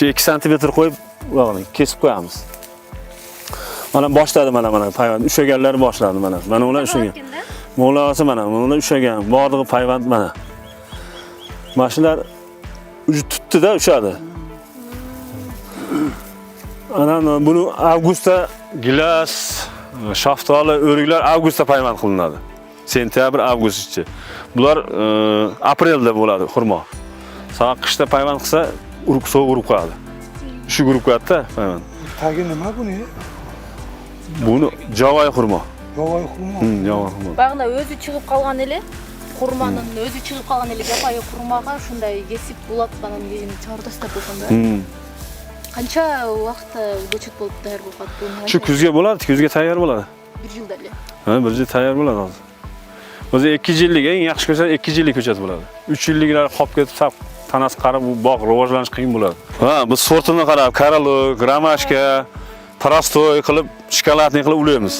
Shu 2 sm qo'yib, bog'ni kesib qo'yamiz. Mana boshladi mana payvand ushaganlar boshladi mana. Mana ular ushagan. Mo'lasi mana ular ushagan. Bordog'i payvand mana. Mashinalar uji tutdi-da, ushadi. Ana buni avgustda gilas, shaftoli, o'riklar avgustda payvand qilinadi. Sentyabr, avgustgacha. Bular aprelda bo'ladi xurmo. So'ng qishda payvand qilsa, so'g' urib qo'yadi. Shu guruhda payvand. Tagi nima buni? Buni javoy xurmo. Javoy xurmo. Javoy xurmo. Bag'na o'zi chiqib qolgan edi. Xurmaning o'zi chiqib qolgan edi. Javoy xurmoga shunday kesib bulatgandan keyin chordasta bo'lganda. Qancha vaqtda ko'chat bo'lib tayyor bo'ladi buni? Shu kuzga bo'ladi, kuzga tayyor bo'ladi. 1 yilda. Ha, 1 yil tayyor bo'ladi hozir. O'zi 2 yillik, eng yaxshi ko'chat 2 yillik ko'chat bo'ladi. 3 yilliklar qolib ketib, sap tanasi qarab, bu bog' rivojlanish qiyin bo'ladi. Ha, biz sortini qarab, karolog, gramashka, prostoy qilib, shokoladni qilib ulaymiz.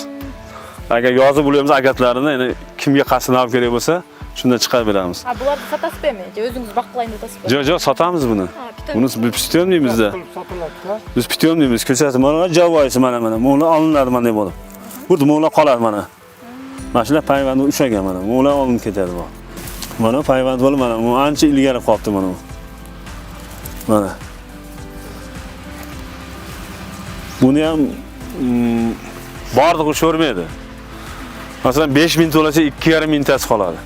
Agar yozib ulaymiz agatlarini, ya'ni kimga qasdini olib kerak bo'lsa, shunda chiqarib beramiz. Ha, bularni sotasizmi? O'zingiz baqlayni sotasizmi? Yo'q, sotamiz buni. Buni biz pityom deymizda. Biz pityom deymiz. Ko'chasi mana javoyisi mana. Mo'la olinadi mana deb bo'lib. Burada mo'la qoladi mana. Mana shular payvandni ushagan mana. Mo'la olinib ketadi bu. Mana payvand bo'lib mana bu ancha ilgari qolibdi mana bu. Mana. Buni ham bordig'i sho'rmaydi. Masalan 5000 to'lasa 2,5 mingtasi qoladi.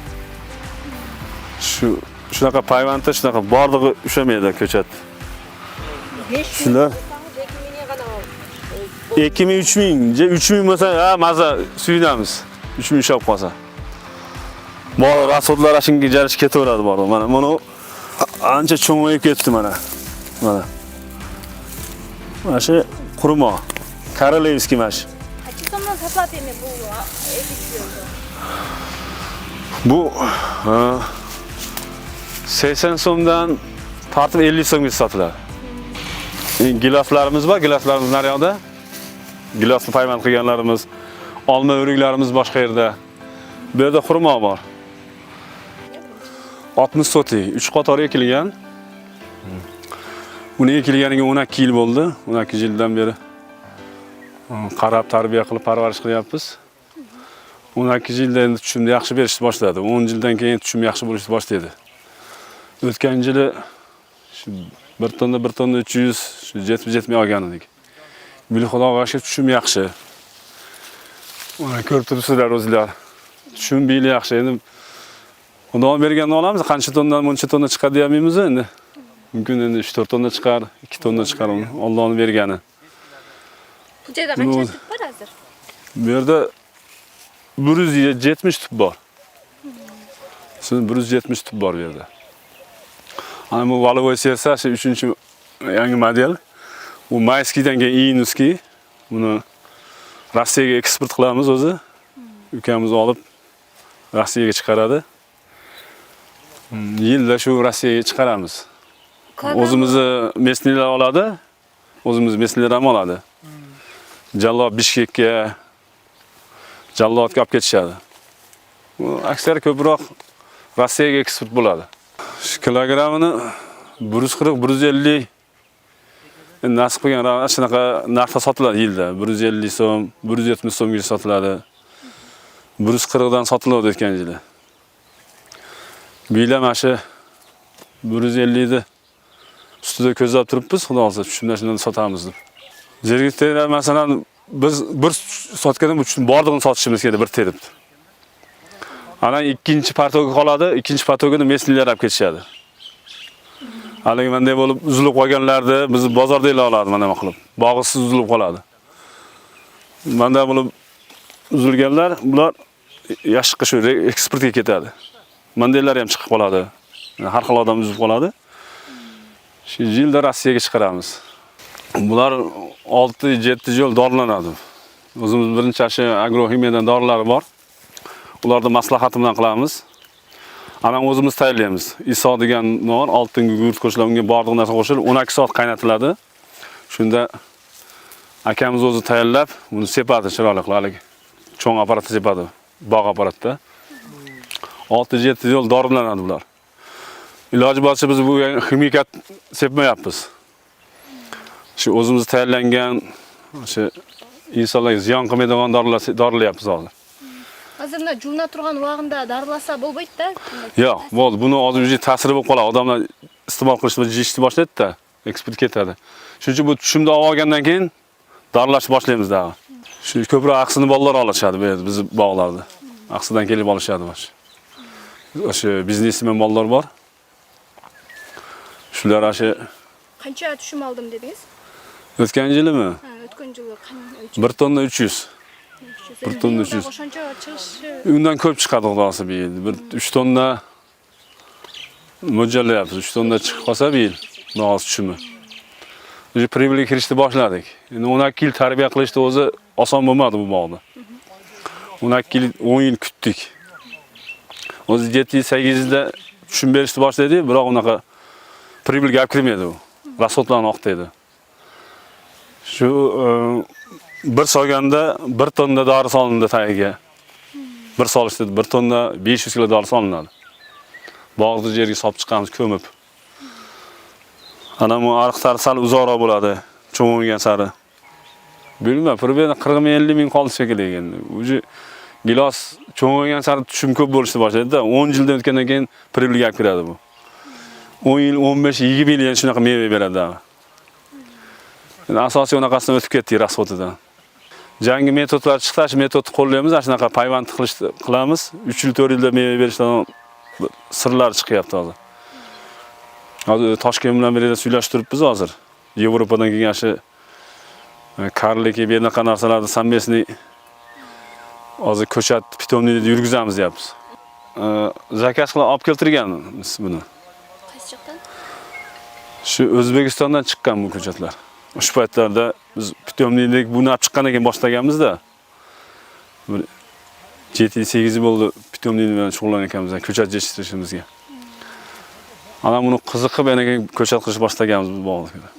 Shunaqa payvandda shunaqa bordig'i ushamaydi ko'chat. 5 Shular 2000 3000, 3000 bo'lsa, ha, maza suyunamiz. 3000 ushab qolsa. Bor rasodlar ashunga jarish ketaveradi bor. Mana buni ancha cho'ng'ayib ketdi mana. Mana. Mana shu qurmo. Korolevskiy mash. Qancha so'mdan sotiladi bu editsiya? Bu 80 so'mdan tortib 50 so'mga sotiladi. Giloslarimiz bor, giloslarimiz naryoqda. Gilosni payvand qilganlarimiz, olma o'riklarimiz boshqa yerda. Bu yerda xurmo bor. 60 sotik, 3 qator ekilgan. Uni ekilganiga 12 yil bo'ldi. 12 yildan beri qarab tarbiya qilib parvarish qilyapmiz. 12 yilda endi tushumni yaxshi berishni boshladi. 10 yildan keyin tushum yaxshi bo'lishni boshlaydi. O'tgan yili 1 tonna 300, 70 olgan edik. Bil xudoga shu tushum yaxshi. Mana ko'rib turibsizlar o'zingizlar. Tushum bili yaxshi. Endi Xudo berganini olamiz. Qancha tondan muncha tonna chiqadi deyamiz endi. Mumkin endi 3-4 tonna chiqar, 2 tonna chiqar, Allohning bergani. Bu yerda qancha tip bor hozir? Bu yerda 170 tip bor. Siz 170 tip bor bu yerda. Ana bu Valovoy sersa 3-yangi model. Bu Mayskiydan keyin Inuskiy. Buni Rossiyaga eksport qilamiz o'zi. Ukamiz olib Rossiyaga chiqaradi. Yilda shu Rossiyaga chiqaramiz. O'zimizni mesnilar oladi. O'zimiz mesnilar ham oladi. Jallod Bishkekka, Jallodga olib ketishadi. Bu aksar ko'proq Rossiyaga eksport bo'ladi. Kilogrammini 140-150 nasib qilgan shunaqa narxda sotiladi yilda. 150 so'm, 170 so'mga sotiladi. 140 dan sotiladi o'tgan yili. Biyla mana shu 150 ni ustida ko'zlab turibmiz, xudo xolasa tushumdan shundan sotamiz deb. Zergitlar masalan biz bir sotgandan uchun bordig'ini sotishimiz kerak bir terib. Ana ikkinchi partoga qoladi, ikkinchi partoga mesnilar olib ketishadi. Haligi menday bo'lib uzilib qolganlarni biz bozorda ila oladi mana nima qilib. Bog'isiz uzilib qoladi. Menda bo'lib uzilganlar bular yashiqqa shu eksportga ketadi. Mandaylar ham chiqib qoladi. Har xil odam uzib qoladi. Shu yilda Rossiyaga chiqaramiz. Bular 6-7 yil dorilanadi. O'zimiz birinchi shu agroximiyadan dorilar bor. Ularni maslahati bilan qilamiz. Ana o'zimiz tayyorlaymiz. Iso degan non, oltin gugurt qo'shilib, unga bordiq narsa qo'shilib 12 soat qaynatiladi. Shunda akamiz o'zi tayyorlab, uni sepadi chiroyli qilib, cho'ng apparatda sepadi, bog' apparatda. 6-7 yil dorilanadi bular. Iloji boricha biz bu ximikat sepmayapmiz. Shu o'zimiz tayyorlangan o'sha insonlarga ziyon qilmaydigan dorilayapmiz hozir. Hozirda juvna turgan vaqtida darilasa bo'lmaydi-da. Yo'q, bo'ldi. Buni hozir o'zi ta'siri bo'lib qoladi. Odamlar iste'mol qilishni yeyishni boshlaydi-da, eksport ketadi. Shuning uchun bu tushumda olgandan keyin darilashni boshlaymiz da. Shu ko'proq aqsini bolalar olishadi bu yerda, biz bog'larda. Aqsidan kelib olishadi mana. O'sha biznesmen bolalar bor. Shular o'sha Qancha tushum oldim dedingiz? o'tgan yilimi? Ha, o'tgan yili qancha? 1 tonna 300. 1 tonna 300. Qancha chiqishi? Undan ko'p chiqadi xudosi bu yil. 3 tonna mo'ljallayapmiz. 3 tonna chiqib qolsa bu yil nog'oz tushumi. Biz privilga kirishni boshladik. Endi 12 yil tarbiya qilishni o'zi oson bo'lmadi bu bog'da. 12 yil, 10 yil kutdik. O'zi 7-8 yilda tushum berishni boshladik, biroq unaqa pribil gap kirmaydi u. Rasxodlarni oqtaydi. Shu bir solganda 1 tonna dori solindi tagiga. Bir solishda 1 tonna 500 kilo dori solinadi. Bog'ni yerga solib chiqamiz ko'mib. Ana bu ariqlar sal uzoqroq bo'ladi, cho'ng'igan sari. Bilmayman, pribil 40-50 ming qoldi shekilli endi. Uji gilos cho'ng'igan sari tushum ko'p bo'lishni boshlaydi-da. 10 yildan o'tgandan keyin pribil gap kiradi bu. 10 yil, 15-20 yil yana shunaqa meva beradi. Asosiy unaqasidan o'tib ketdik rasxotidan. Yangi metodlar chiqdi, shu metodni qo'llaymiz, shunaqa payvand qilamiz. 3 yil, 4 yilda meva berishdan sirlar chiqyapti hozir. Hozir Toshkent bilan birga suylashtiribmiz hozir. Yevropadan kelgan shu karliki bu yerda qanaqa narsalarni sammesini hozir ko'chat pitomnikda yurgizamiz deyapmiz. Zakaz qilib olib keltirganmiz buni. Qaysi yoqdan? Shu O'zbekistondan chiqqan bu ko'chatlar. O'sha paytlarda biz pitomnikdek buni olib chiqqandan keyin boshlaganmiz-da. 7-8 yil bo'ldi pitomnik bilan shug'ullanayotganmiz, ko'chat yetishtirishimizga. Ana buni qiziqib yana ko'chat qilish boshlaganmiz bu bog'da.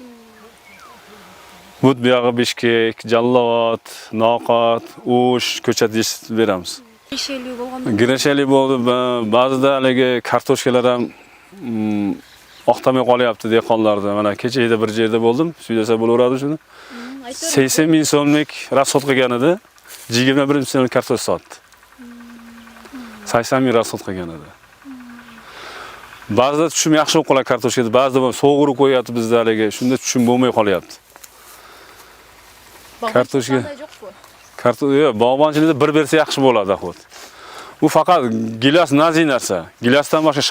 Bu buyog'i Bishkek, Jallot, Noqot, O'sh ko'chat yetishtirib beramiz. Gresheli bo'lgan. Gresheli bo'ldi, ba'zida haligi kartoshkalar ham oqtamay qolyapti dehqonlarda. Mana kechada bir yerda bo'ldim, suylasa bo'laveradi shuni. 80 ming so'mlik rasxod qilgan edi, 21 ming so'mlik kartoshka sotdi. 80 ming rasxod qilgan edi. Ba'zida tushum yaxshi bo'lib qoladi kartoshkada, ba'zida so'g'irib qo'yapti bizda haligi, shunda tushum bo'lmay qolyapti. Kartoshka. Kartoshka, bog'bonchilikda bir bersa yaxshi bo'ladi axir. Bu faqat gilos nazik narsa. Gilosdan boshqa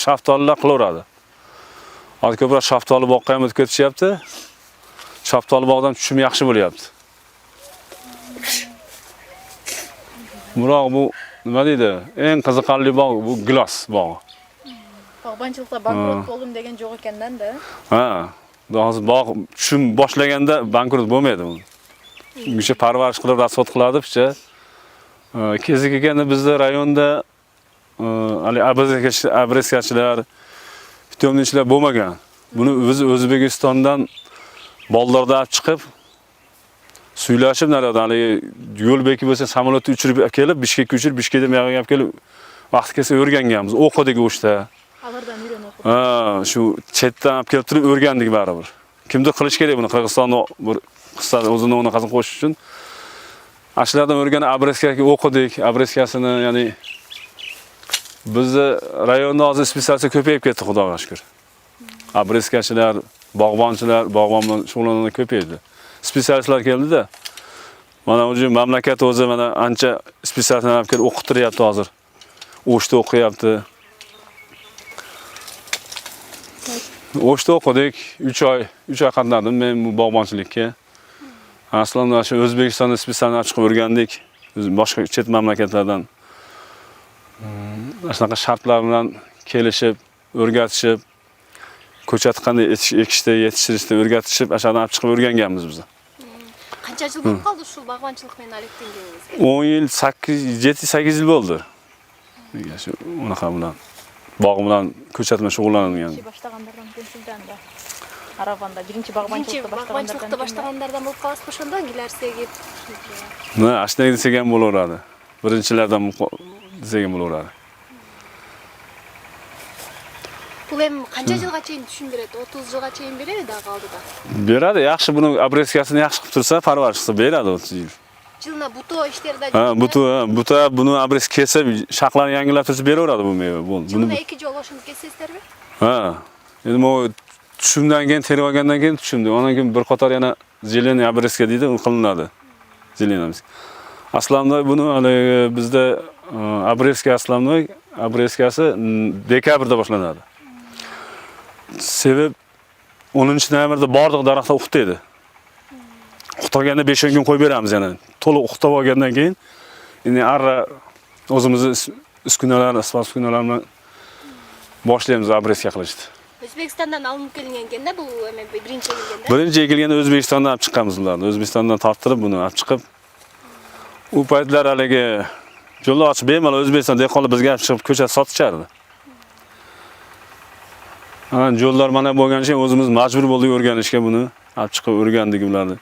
shaftolilar qilaveradi. Hozir ko'proq shaftoli boqqa ham o'tib ketishyapti. Shaftoli bog'dan tushum yaxshi bo'lyapti. Biroq bu nima deydi? Eng qiziqarli bog' bu gilos bog'i. Bog'bonchilikda bankrot bo'ldim degan yo'q ekanda. Ha, hozir bog' tushum boshlaganda bankrot bo'lmaydi bu. O'sha parvarish qilib rasxod qiladi picha. Kezi kelganda bizda rayonda hali abreskachilar, pitomnikchilar bo'lmagan. Buni biz O'zbekistondan bolalarda olib chiqib suylashib narada hali yo'l beki bo'lsa samolyotni uchirib kelib, Bishkekka uchirib, Bishkekdan bu yoqqa kelib vaqt kelsa o'rganganmiz. O'qidik o'shda. Xabardan o'rganib. Ha, shu chetdan olib kelib turib o'rgandik baribir. Kimdir qilish kerak buni Qirg'izistonda bir qissa o'zini unaqasini qo'shish uchun. Ashlardan o'rganib abreskaga o'qidik. Abreskasini, ya'ni bizni rayonda hozir spetsialistlar ko'payib ketdi, Xudoga shukr. Abreskachilar, bog'bonchilar, bog'bon bilan shug'ullanuvchilar ko'paydi. Spetsialistlar keldi-da. Mana o'zi mamlakat o'zi mana ancha spetsialistlar olib kelib o'qitiryapti hozir. O'shda o'qiyapti. O'shda o'qidik, 3 oy qatnadim men bu bog'bonchilikka. Aslında shu O'zbekistonda spetsialistlar chiqib o'rgandik. Boshqa chet mamlakatlardan shunaqa shartlar bilan kelishib, o'rgatishib, ko'chat qanday ekishda, yetishtirishda o'rgatishib, ashyoqdan olib chiqib o'rganganmiz biz. Qancha yil bo'lib qoldi shu bog'bonchilik bilan aloqadangizga? 10 yil, 7-8 yil bo'ldi. Shu unaqa bilan bog' bilan ko'chat bilan shug'ullangan. Boshlaganlardan shundanda. Aravanda birinchi bog'bonchilikda boshlaganlardan bo'lib qolsa o'shanda gilarsiyaga Ne, ashnaga desak ham bo'laveradi. Birinchilardan desak ham bo'laveradi. Бул эми канча жылга чейин түшүм берет? 30 жылга чейин береби дагы алдыда? Beradi, yaxshi buni обрезкасын yaxshi qilib tursa, parvarish qilsa beradi 30 yil. Жылына буто иштерде Buta buni обрез kesib, shaqlarni yangilab tursa beraveradi bu meva. Bo'ldi. жылына 2 жолу ошентип кесесиздерби? Ha. Endi o tushumdan keyin terib olgandan keyin tushumdi. Ondan keyin bir qator yana zeleный обрезка deydi, u qilinadi. Zeleный. Aslamda buni hali bizda обрезка aslamda обрезкасы dekabrda boshlanadi. Sebab 10-noyabrda barliq daraxtlar uqtaydi. Uqtaganda 5 kun qo'yib beramiz yana. To'liq uqtab olgandan keyin endi arra o'zimizni uskunalar bilan boshlaymiz обрезка qilishni. O'zbekistondan alınıp kelingan ekenda bu эме birinchi kelganda. Birinchi ekilganda O'zbekistondan olib chiqqanmiz ularni. O'zbekistondan torttirib buni olib chiqib u paytlar haligi yo'lni ochib bemalol O'zbekiston dehqonlar bizga olib chiqib ko'chada sotishardi. Yo'llar mana bo'lgan uchun o'zimiz majbur bo'ldik o'rganishga buni olib chiqib o'rgandik ularni.